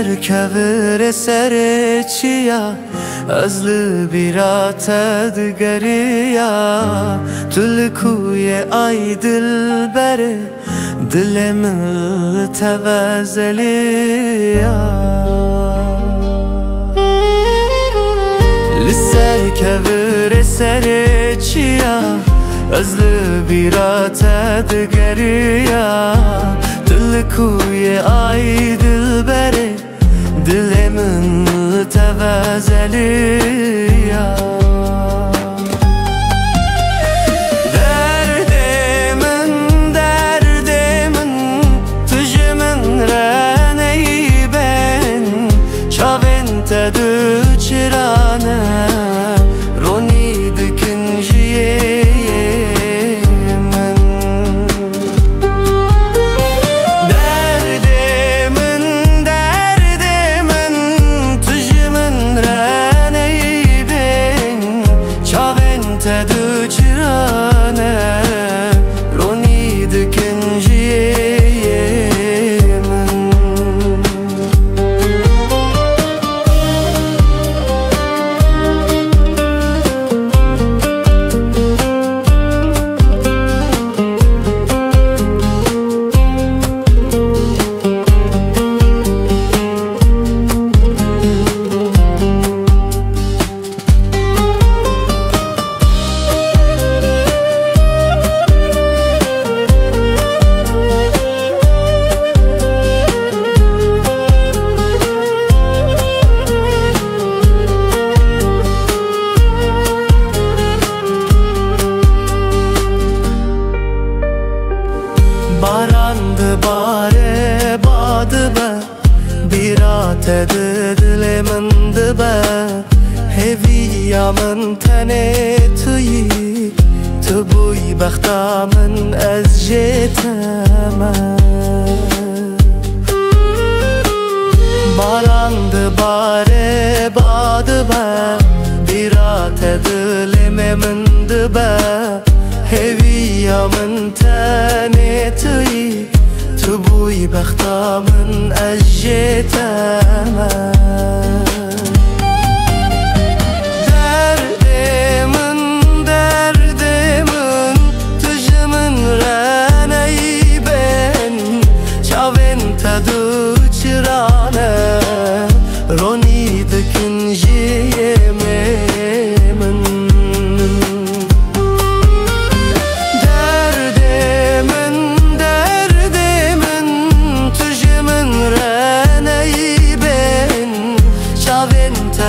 سرکوور سر چیا ازل بیراته دگریا دل کوی آی دل بره دلم توزلیا لسرکوور سر چیا ازل بیراته دگریا دل کوی آی دل بره دلم توزلیا derdimin tücümün reneyi ben çavente düçirane roni dikinciye تدوچرانه رونی دکنجیه من Barandı bare badı be birate dilemindı be heviyamın tene tüyi tübuy baxtamın ez jeteme Barandı bare badı be birate dilemindı be heviyamın tene tüyi tübuy baxtamın ez jeteme derdimin tücümün reneyi ben çavente düçirane roni dikinciye min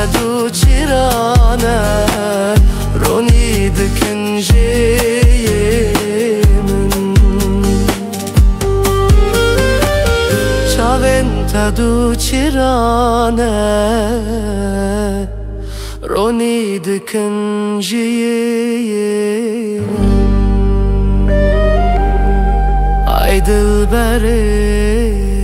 تدوچرانه رونی دکنجیه من چاوین تدوچرانه رونی دکنجیه ای دل بره